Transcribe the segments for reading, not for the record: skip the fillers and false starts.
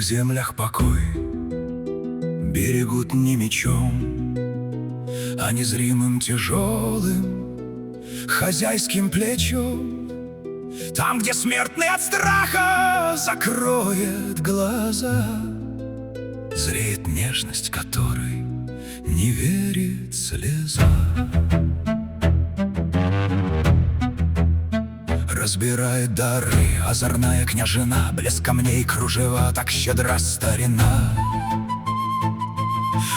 чужих землях покой берегут не мечом, а незримым тяжелым хозяйским плечом. Там, где смертный от страха закроет глаза, зреет нежность, которой не верит слеза. Разбирает дары озорная княжина, блеск камней, кружева, так щедра старина.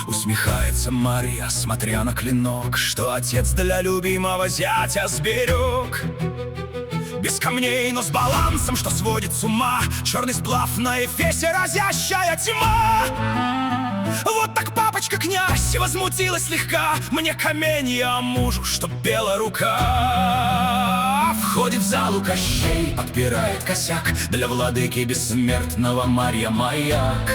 Усмехается Марья, смотря на клинок, что отец для любимого зятя сберег. Без камней, но с балансом, что сводит с ума, черный сплав на эфесе, разящая тьма. Вот так папочка князь возмутилась слегка: мне каменья, а мужу, что бела рука. Входит в залу Кощей, подпирает косяк, для владыки бессмертного Марья маяк.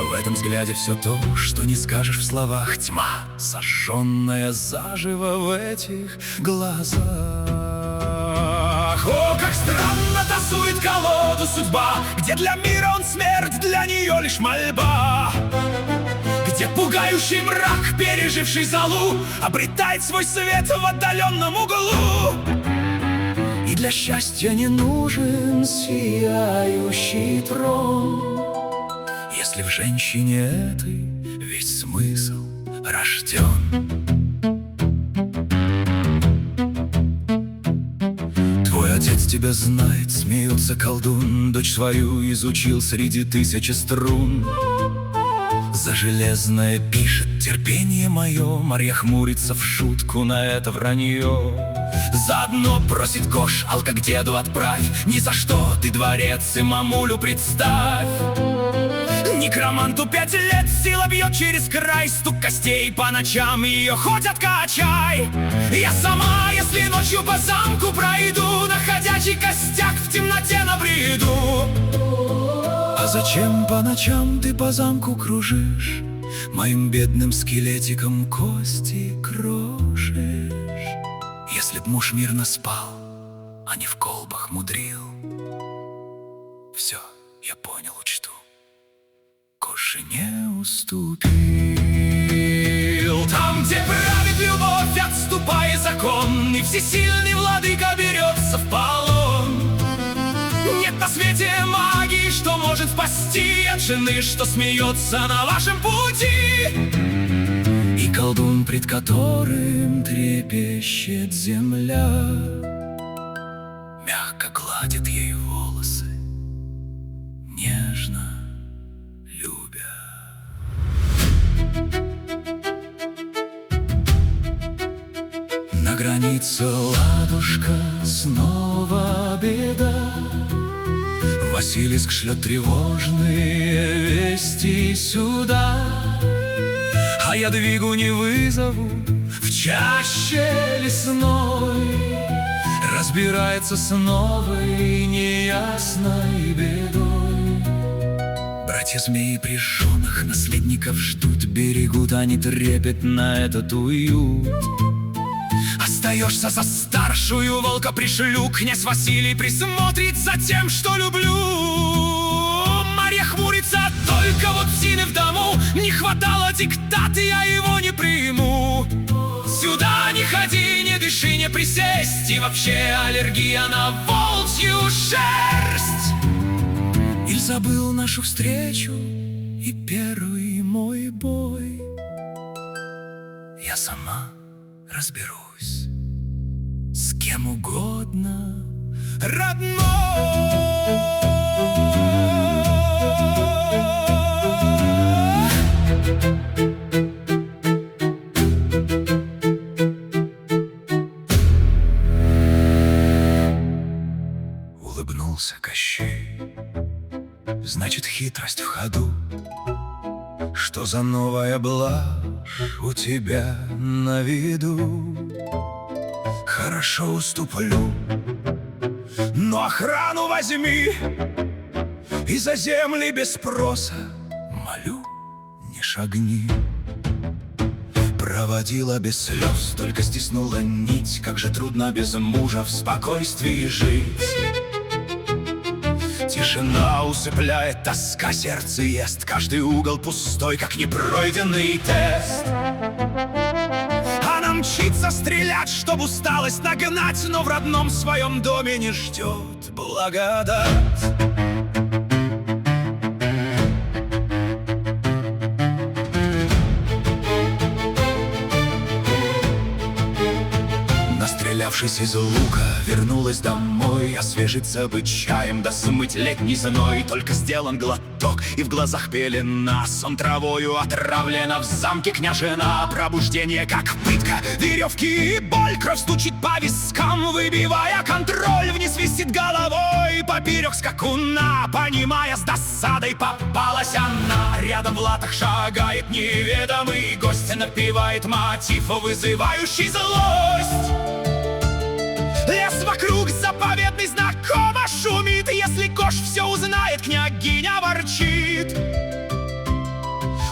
В этом взгляде все то, что не скажешь в словах. Тьма, сожженная заживо в этих глазах. О, как странно тасует колоду судьба, где для мира он смерть, для нее лишь мольба. Где пугающий мрак, переживший залу, обретает свой свет в отдаленном углу. И для счастья не нужен сияющий трон, если в женщине этой весь смысл рожден. Твой отец тебя знает, смеется колдун, дочь свою изучил среди тысячи струн. За железное пишет терпение мое, Марья хмурится в шутку на это вранье. Заодно просит Гош, алка к деду отправь, ни за что ты дворец и мамулю представь. Некроманту 5 лет, сила бьет через край, стук костей по ночам, ее хоть откачай. Я сама, если ночью по замку пройду, на ходячий костяк в темноте набреду. А зачем по ночам ты по замку кружишь, моим бедным скелетиком кости крошишь? Если б муж мирно спал, а не в колбах мудрил. Все, я понял, учту, Гоше не уступил. Там, где правит любовь, отступая закон, и всесильный владыка берется в полон. Нет на свете магии, что может спасти от жены, что смеется на вашем пути. И колдун, пред которым трепещет земля, мягко гладит ей волосы, нежно любя. На границе ладушка, снова беда. Василиск шлет тревожные вести сюда, а я двигу не вызову в чаще лесной. Разбирается с новой неясной бедой. Братья-змеи прижженных наследников ждут, берегут они трепетно этот уют. Остаешься за старшую, волка пришлю, князь Василий присмотрит за тем, что люблю. Марья хмурится, только вот псины в дому, не хватало диктата, я его не приму. Сюда не ходи, не дыши, не присесть, и вообще аллергия на волчью шерсть. Иль забыл нашу встречу и первый мой бой? Я сама разберусь с кем угодно, родной. Улыбнулся Кощей, значит, хитрость в ходу. Что за новая блажь у тебя на виду? Хорошо, уступлю, но охрану возьми, и за земли без спроса молю, не шагни. Проводила без слез, только стиснула нить. Как же трудно без мужа в спокойствии жить. Тишина усыпляет, тоска сердце ест, каждый угол пустой, как непройденный тест. Она мчится стрелять, чтоб усталость нагнать, но в родном своем доме не ждет благодать. Настрелявшись из лука, вернулась домой, освежиться бы чаем, да смыть летний зной. Только сделан глоток, и в глазах пелена, сон травою отравлена, в замке княжена. Пробуждение как пытка, веревки и боль, кровь стучит по вискам, выбивая контроль. Вниз висит головой, поперек скакуна, понимая, с досадой попалась она. Рядом в латах шагает неведомый гость, напевает мотив, вызывающий злость. Лес вокруг заповедный знакомо шумит, если Гош все узнает, княгиня ворчит.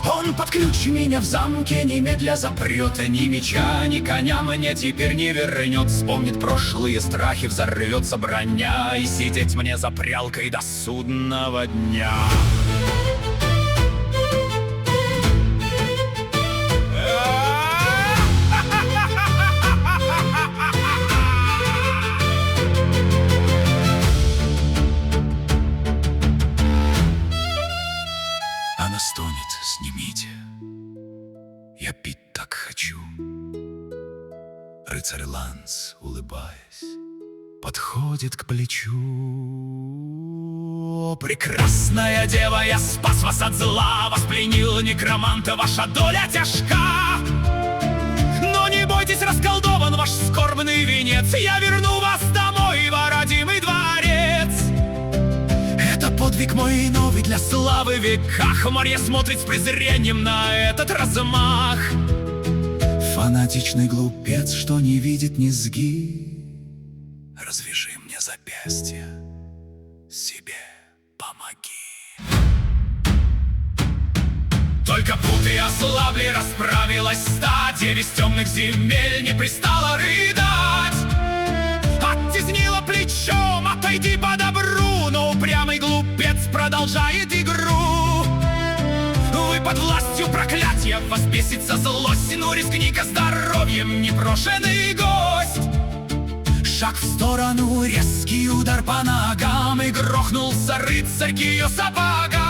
Он под ключ меня в замке немедля запрет, ни меча, ни коня мне теперь не вернет. Вспомнит прошлые страхи, взорвется броня, и сидеть мне за прялкой до судного дня. Она стонет: снимите, я пить так хочу. Рыцарь Ланс, улыбаясь, подходит к плечу. О, прекрасная дева, я спас вас от зла, вас пленил некроманта, ваша доля тяжка. Но не бойтесь, расколдован ваш скорбный венец, я верну вас домой в родимый дворец. Это подвиг мой новый для славы в веках. Марья смотрит с презрением на этот размах. Фанатичный глупец, что не видит низги, развяжи мне запястье, себе помоги. Только путы ослабли, расправилась стать, деве с темных земель не пристала рыдать. Оттеснила плечом, отойди по добру, но упрямый глупец продолжает игру. Вы под властью проклятия, вас бесится злость, ну рискни-ка здоровьем, непрошенный гость. Шаг в сторону, резкий удар по ногам, и грохнулся рыцарь к ее сапогам.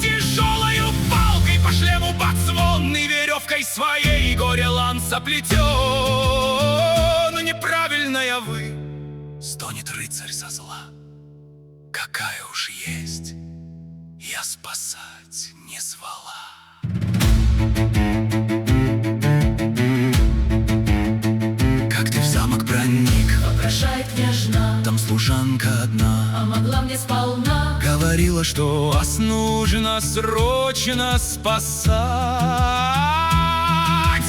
Тяжелою палкой по шлему бац звон, и веревкой своей горе Ланса плетен. Неправильная вы, стонет рыцарь со зла. Какая уж есть, я спасать не звала. Как ты в замок проник, вопрошает княжна, там служанка одна, а могла мне сполна. говорила, что вас нужно срочно спасать.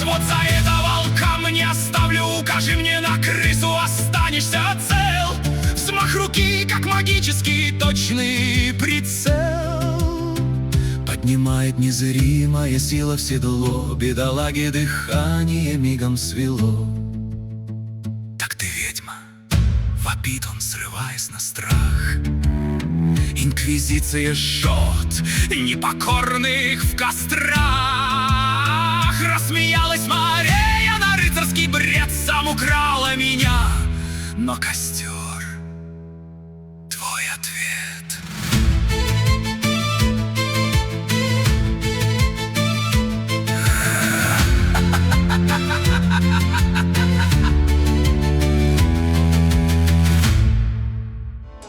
Вот за это волка не оставлю, укажи мне на крысу, останешься цел. Взмах руки, как магический точный прицел, поднимает незримая сила в седло, бедолаге дыхание мигом свело. Так ты ведьма, вопит он, срываясь на страх. Инквизиция жжет непокорных в кострах. Рассмеялась Мария на рыцарский бред, сам украла меня, но костер твой ответ.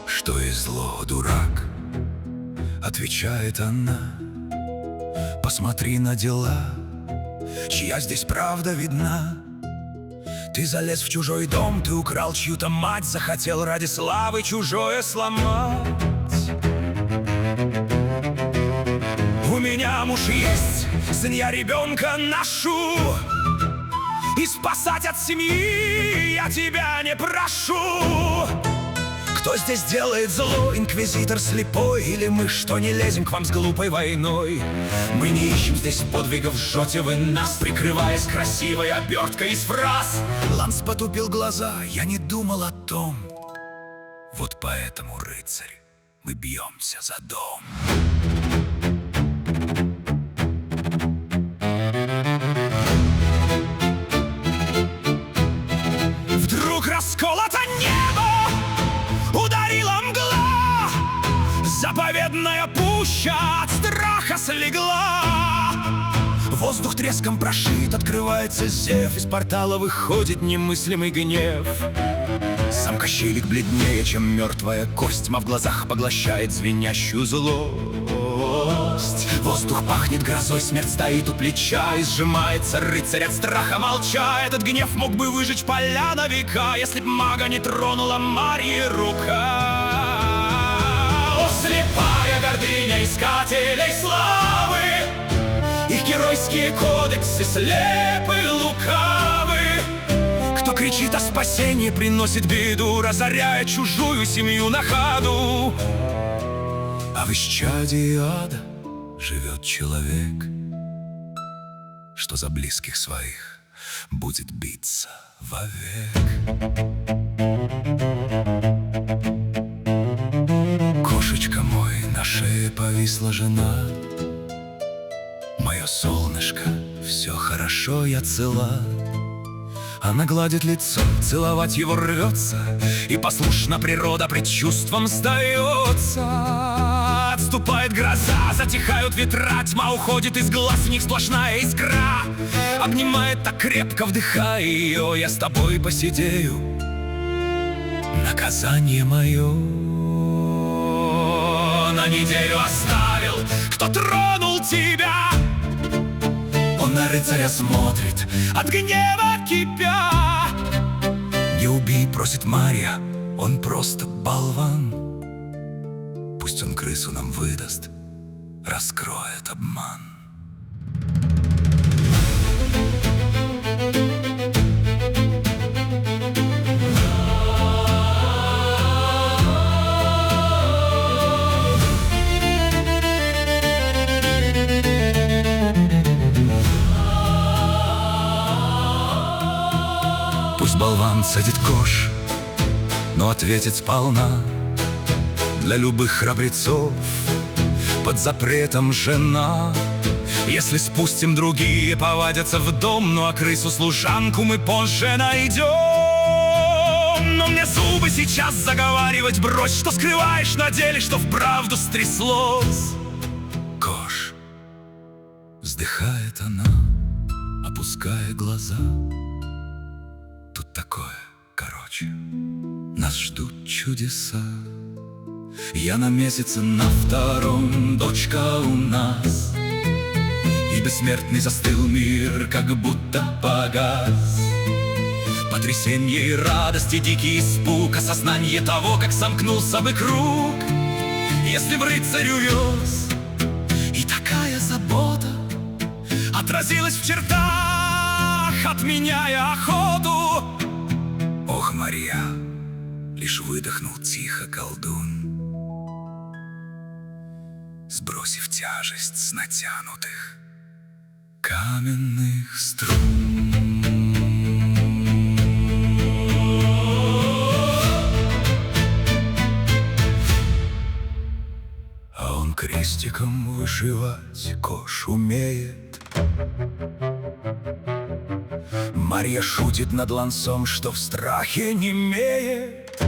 Что и зло, дурак, отвечает она. Посмотри на дела, чья здесь правда видна. Ты залез в чужой дом, ты украл чью-то мать, захотел ради славы чужое сломать. У меня муж есть, сын я ребенка ношу, и спасать от семьи я тебя не прошу. Кто здесь делает зло, инквизитор слепой, или мы, что не лезем к вам с глупой войной? Мы не ищем здесь подвигов, жжете вы нас, прикрываясь красивой оберткой из фраз. Ланс потупил глаза, я не думал о том. Вот поэтому, рыцарь, мы бьемся за дом. Вдруг расколото небо, ударила мгла, заповедная пуща от страха слегла. Воздух треском прошит, открывается зев, из портала выходит немыслимый гнев. Сам Кощейлик бледнее, чем мертвая кость, ма в глазах поглощает звенящую злость. Воздух пахнет грозой, смерть стоит у плеча, и сжимается рыцарь от страха молча. Этот гнев мог бы выжечь поля на века, если б мага не тронула Марьи рука. О, слепая гордыня искателей славы! Их геройские кодексы слепы, лукавы. Кто кричит о спасении, приносит беду, разоряя чужую семью на ходу. А в исчадии ада живет человек, что за близких своих будет биться вовек. Кошечка мой, на шее повисла жена. Мое солнышко, все хорошо, я цела. Она гладит лицо, целовать его рвется, и послушно природа пред чувством сдается. Отступает гроза, затихают ветра, тьма уходит из глаз, в них сплошная искра. Обнимает так крепко, вдыхая ее, я с тобой посидею. Наказание мое на неделю оставил, кто тронул тебя. Он на рыцаря смотрит, от гнева кипя. Не убей, просит Марья, он просто болван. Пусть он крысу нам выдаст, раскроет обман. Пусть болван садит кош, но ответит сполна. Для любых храбрецов под запретом жена. Если спустим, другие повадятся в дом, ну а крысу-служанку мы позже найдем. Но мне зубы сейчас заговаривать брось, что скрываешь на деле, что вправду стряслось. Кош, вздыхает она, опуская глаза. Тут такое, короче, нас ждут чудеса. Я на месяце на втором, дочка у нас, и бессмертный застыл мир, как будто погас. Потрясенье и радость, и дикий испуг, осознание того, как сомкнулся бы круг. Если б рыцарь увез, и такая забота отразилась в чертах, отменяя охоту. Ох, Марья, лишь выдохнул тихо колдун, сбросив тяжесть с натянутых каменных струн. А он крестиком вышивать кош умеет. Марья шутит над лансом, что в страхе немеет.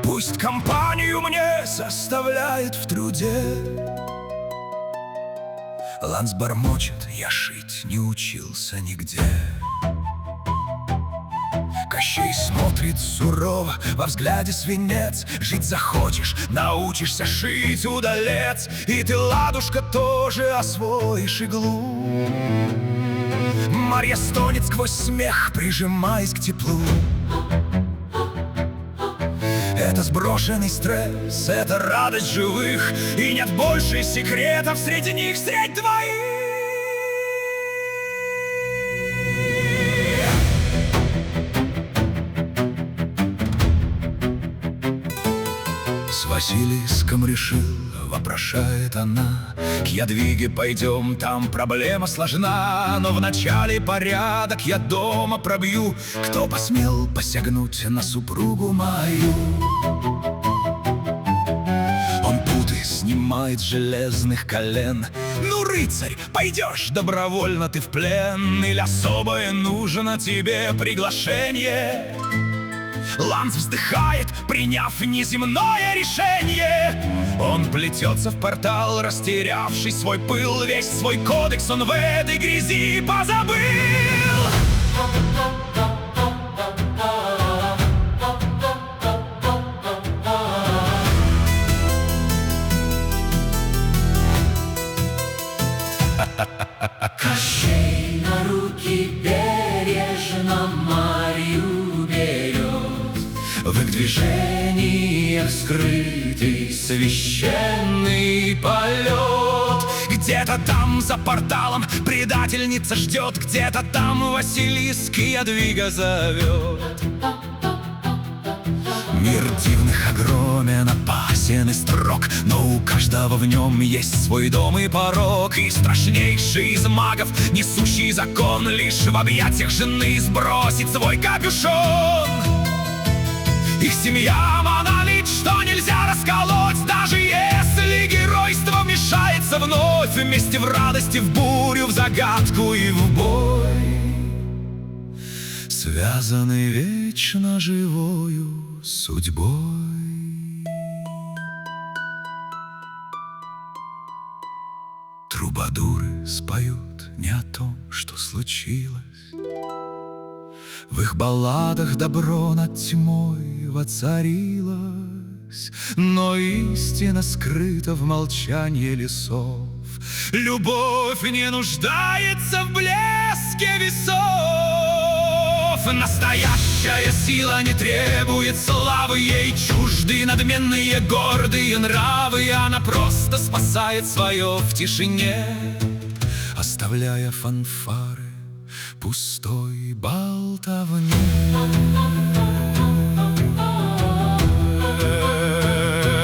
Пусть компанию мне составляет в труде. Ланс бормочет, я шить не учился нигде. Кощей смотрит сурово, во взгляде свинец. Жить захочешь, научишься шить, удалец. И ты, ладушка, тоже освоишь иглу. Марья стонет сквозь смех, прижимаясь к теплу. Это сброшенный стресс, это радость живых, и нет больше секретов среди них, средь двоих. С Василиском решил, вопрошает она, К Ядвиге пойдем, там проблема сложна, но вначале порядок я дома пробью. Кто посмел посягнуть на супругу мою? Он путы снимает с железных колен. Ну, рыцарь, пойдешь добровольно ты в плен, или особое нужно тебе приглашение? Ланс вздыхает, приняв неземное решение. Он плетется в портал, растерявший свой пыл. Весь свой кодекс он в этой грязи позабыл. Кощей на руки бережно Марью берет. В их движениях скрытый священный полет. Где-то там за порталом предательница ждет, где-то там Василиск Ядвига зовет. Мир дивных огромен, опасен и строг, но у каждого в нем есть свой дом и порог. И страшнейший из магов, несущий закон, лишь в объятиях жены сбросит свой капюшон. Их семья монолит, что нельзя расколоть, даже если геройство вмешается вновь. Вместе в радости, в бурю, в загадку и в бой, связаны вечно живою судьбой. Трубадуры споют не о том, что случилось. В их балладах добро над тьмой воцарилось, но истина скрыта в молчании лесов. Любовь не нуждается в блеске весов. Настоящая сила не требует славы, ей чужды надменные гордые нравы. Она просто спасает свое в тишине, оставляя фанфары пустой болтовне.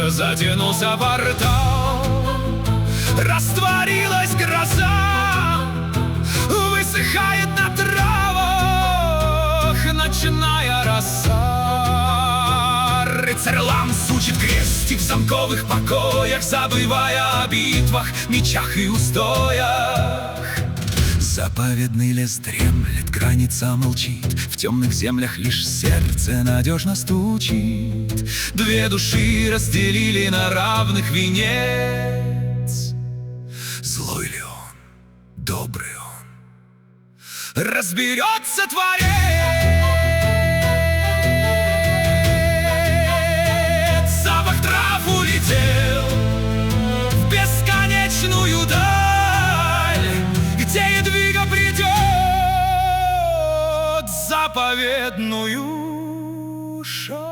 Затянулся портал, растворилась гроза, высыхает на травах ночная роса. Рыцарь Ланс учит крестик в замковых покоях, забывая о битвах, мечах и устоях. Заповедный лес дремлет, граница молчит, в темных землях лишь сердце надежно стучит. Две души разделили на равных венец. Злой ли он, добрый он, разберется творец. Запах трав улетел в бесконечную даль, где Ядвига придет заповедную шаль.